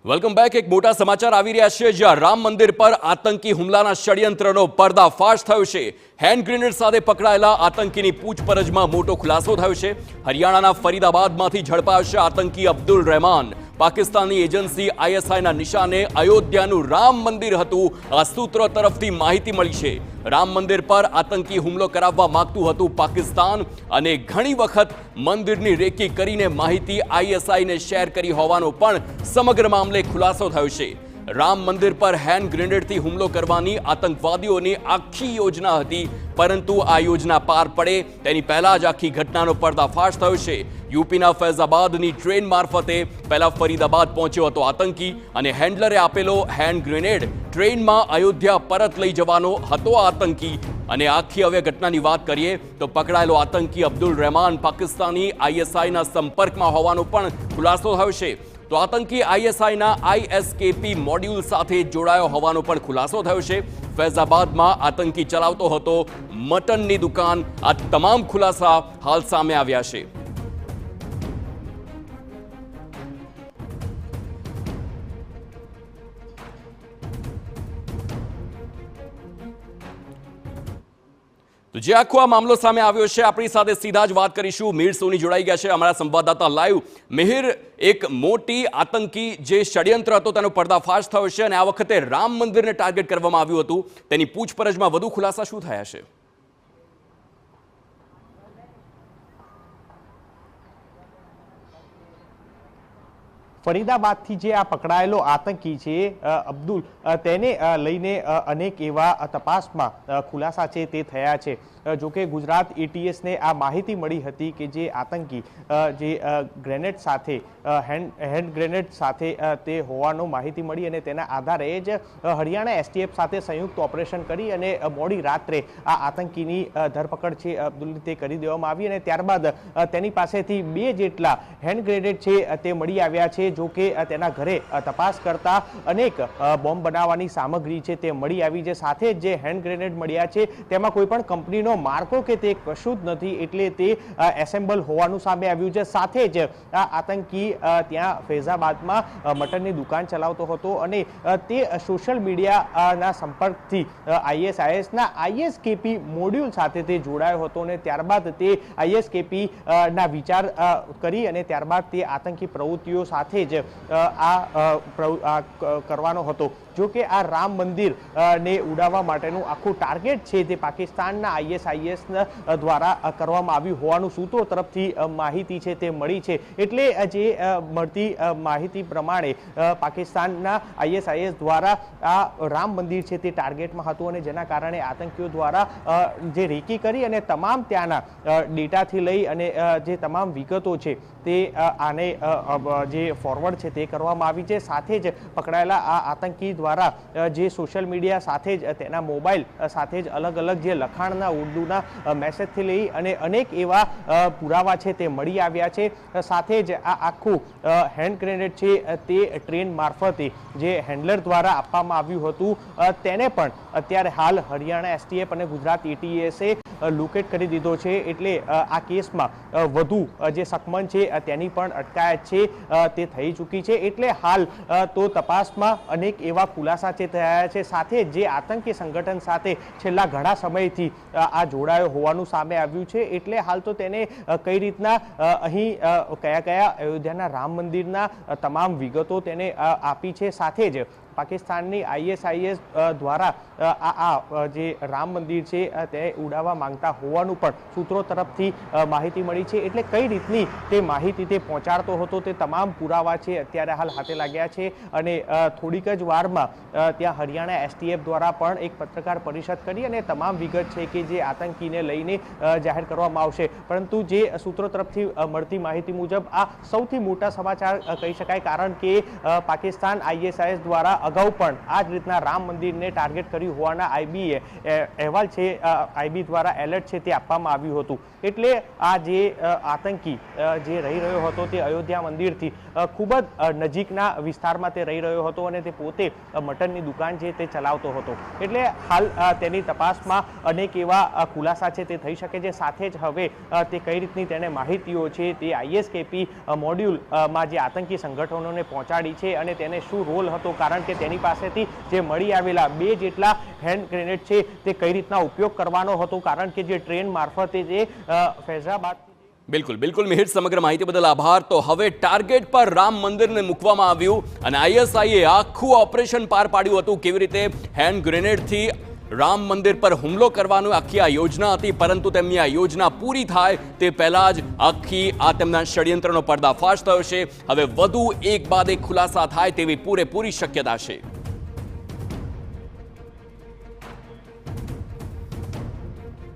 Welcome back. એક મોટા સમાચાર આવી રહ્યા છે, જ્યાં રામ મંદિર પર આતંકી હુમલાના ષડયંત્રનો પર્દાફાશ થયો છે। હેન્ડ ગ્રેનેડ સાથે પકડાયેલા આતંકીની પૂછપરછમાં મોટો ખુલાસો થયો છે। હરિયાણાના ફરીદાબાદમાંથી ઝડપાયો છે આતંકી અબ્દુલ રહેમાન। પાકિસ્તાની એજન્સી આઈએસઆઈના નિશાને અયોધ્યાનું રામ મંદિર હતું। આ સૂત્રો તરફથી માહિતી મળી છે। રામ મંદિર પર આતંકી હુમલો કરાવવા માંગતું હતું પાકિસ્તાન, અને ઘણી વખત મંદિરની રેકી કરીને માહિતી આઈએસઆઈને શેર કરી હોવાનો પણ સમગ્ર મામલે ખુલાસો થયો છે। રામ મંદિર પર હેન્ડ ગ્રેનેડથી હુમલો કરવાની આતંકવાદીઓની આખી યોજના હતી, પરંતુ આ યોજના પાર પડે તેની પહેલા જ આખી ઘટનાનો પર્દાફાશ થયો છે। યુપીના ફૈઝાબાદની ટ્રેન મારફતે પહેલા ફરીદાબાદ પહોંચ્યો હતો આતંકી, અને હેન્ડલરે આપેલો હેન્ડ ગ્રેનેડ ટ્રેનમાં અયોધ્યા પરત લઈ જવાનો હતો આતંકી। અને આખી હવે ઘટનાની વાત કરીએ તો પકડાયેલો આતંકી અબ્દુલ રહેમાન પાકિસ્તાની આઈએસઆઈના સંપર્કમાં હોવાનો પણ ખુલાસો થયો છે। તો આતંકી આઈએસઆઈના આઈએસકેપી મોડ્યુલ સાથે જોડાયો હોવાનો પણ ખુલાસો થયો છે। ફૈઝાબાદમાં આતંકી ચલાવતો હતો મટનની દુકાન। આ તમામ ખુલાસા હાલ સામે આવ્યા છે। તો જે આખો આ મામલો સામે આવ્યો છે, આપણી સાથે સીધા જ વાત કરીશું। મિહિર સોની જોડાઈ ગયા છે, અમારા સંવાદદાતા લાઈવ। મિહિર, એક મોટી આતંકી જે ષડયંત્ર હતો તેનો પર્દાફાશ થયો છે, અને આ વખતે રામ મંદિરને ટાર્ગેટ કરવામાં આવ્યું હતું। તેની પૂછપરછમાં વધુ ખુલાસા શું થયા છે? ફરીદાબાદથી જે આ પકડાયેલો આતંકી છે અબ્દુલ, તેને લઈને અનેક એવા તપાસમાં ખુલાસા છે તે થયા છે। જોકે ગુજરાત એટીએસને આ માહિતી મળી હતી કે જે આતંકી જે ગ્રેનેડ સાથે હેન્ડ ગ્રેનેડ સાથે તે હોવાનો માહિતી મળી, અને તેના આધારે જ હરિયાણા એસટીએફ સાથે સંયુક્ત ઓપરેશન કરી અને મોડી રાત્રે આ આતંકીની ધરપકડ છે અબ્દુલની તે કરી દેવામાં આવી, અને ત્યારબાદ તેની પાસેથી 2 જેટલા હેન્ડ ગ્રેનેડ છે તે મળી આવ્યા છે। જો કે તેના ઘરે તપાસ કરતા અનેક બોમ્બ બનાવવાની સામગ્રી છે તે મળી આવી છે। સાથે જે હેન્ડ ગ્રેનેડ મળ્યા છે તેમાં કોઈ પણ કંપનીનો માર્કો કે તે કશું જ નથી, એટલે તે એસેમ્બલ હોવાનું સામે આવ્યું છે। સાથે જ આ આતંકી ત્યાં ફૈઝાબાદમાં મટનની દુકાન ચલાવતો હતો, અને તે સોશિયલ મીડિયાના સંપર્કથી આઈએસઆઈએસના આઈએસકેપી મોડ્યુલ સાથે તે જોડાયો હતો, અને ત્યારબાદ તે આઈએસકેપી ના વિચાર કરી અને ત્યારબાદ તે આતંકી પ્રવૃત્તિઓ સાથે જ આ કરવાનો હતો। જો કે આ રામ મંદિર ને ઉડાવવા માટેનું આખું ટાર્ગેટ છે તે પાકિસ્તાનના આઈએસઆઈએસ દ્વારા કરવામાં આવ્યું હોવાનું સૂત્રો તરફથી માહિતી છે તે મળી છે। એટલે જે મળતી માહિતી પ્રમાણે પાકિસ્તાનના આઈએસઆઈએસ દ્વારા આ રામ મંદિર છે તે ટાર્ગેટમાં હતું, અને જેના કારણે આતંકીઓ દ્વારા જે રેકી કરી અને તમામ ત્યાંના ડેટાથી લઈ અને જે તમામ વિગતો છે તે આને જે ફોરવર્ડ છે તે કરવામાં આવી છે। સાથે જ પકડાયેલા આ આતંકી દ્વારા જે સોશિયલ મીડિયા સાથે જ તેના મોબાઈલ સાથે જ અલગ અલગ જે લખાણના ઉર્દુના મેસેજથી લઈ અને અનેક એવા પુરાવા છે તે મળી આવ્યા છે। સાથે જ આ આખું હેન્ડ ગ્રેનેડ છે તે ટ્રેન મારફતે જે હેન્ડલર દ્વારા આપવામાં આવ્યું હતું, તેને પણ અત્યારે હાલ હરિયાણા એસટીએફ અને ગુજરાત એટીએસે લોકેટ કરી દીધો છે। એટલે આ કેસમાં વધુ જે સકમન છે તેની પણ અટકાયત છે તે થઈ ચૂકી છે। એટલે હાલ તો તપાસમાં અનેક એવા ખુલાસા છે થયા છે। સાથે જે આતંકી સંગઠન સાથે છેલ્લા ઘણા સમયથી આ જોડાયો હોવાનું સામે આવ્યું છે, એટલે હાલ તો તેને કઈ રીતના અહીં કયા કયા અયોધ્યાના રામ મંદિરના તમામ વિગતો તેને આપી છે। સાથે જ પાકિસ્તાનની આઈએસઆઈએસ દ્વારા આ જે રામ મંદિર છે તે ઉડાવવા માંગતા હોવાનું પણ સૂત્રો તરફથી માહિતી મળી છે। એટલે કઈ રીતની તે માહિતી તે પહોંચાડતો હતો તે તમામ પુરાવા છે અત્યારે હાલ હાથે લાગ્યા છે, અને થોડીક જ વારમાં ત્યાં હરિયાણા એસટીએફ દ્વારા પણ એક પત્રકાર પરિષદ કરી અને તમામ વિગત છે કે જે આતંકીને લઈને જાહેર કરવામાં આવશે। પરંતુ જે સૂત્રો તરફથી મળતી માહિતી મુજબ આ સૌથી મોટા સમાચાર કહી શકાય, કારણ કે પાકિસ્તાન આઈએસઆઈએસ દ્વારા અગાઉ પણ આ જ રીતના રામ મંદિરને ટાર્ગેટ કર્યું હોવાના આઈબીએ અહેવાલ છે, આઈબી દ્વારા એલર્ટ છે તે આપવામાં આવ્યું હતું. એટલે આ જે આતંકી જે રહી રહ્યો હતો તે અયોધ્યા મંદિરથી ખૂબ જ નજીકના વિસ્તારમાં તે રહી રહ્યો હતો અને તે પોતે મટનની દુકાન છે તે ચલાવતો હતો. એટલે હાલ તેની તપાસમાં અનેક એવા ખુલાસા છે તે થઈ શકે છે. સાથે જ હવે તે કઈ રીતની તેને માહિતીઓ છે તે આઈએસકેપી મોડ્યુલમાં જે આતંકી સંગઠનોને પહોંચાડી છે અને તેને શું રોલ હતો, કારણ કે તેની પાસેથી જે મળી આવેલા 2 જેટલા હેન્ડ ગ્રેનેડ છે તે કઈ રીતના ઉપયોગ કરવાનો હતો, કારણ કે જે ટ્રેન મારફતે જે ફૈઝાબાદ. બિલકુલ મિહિર, સમગ્ર માહિતી બદલ આભાર. તો હવે ટાર્ગેટ પર રામ મંદિરને મૂકવામાં આવ્યું અને આઈએસઆઈએ આખું ઓપરેશન પાર પાડ્યું હતું. કેવી રીતે હેન્ડ ગ્રેનેડથી રામ મંદિર પર હુમલો કરવાનું આખી આ યોજના હતી, પરંતુ તેમની આ યોજના પૂરી થાય તે પહેલા જ આખી આ તેમના ષડયંત્રનો પર્દાફાશ થયો છે. હવે વધુ એક બાદ એક ખુલાસા થાય તેવી પૂરેપૂરી શક્યતા છે.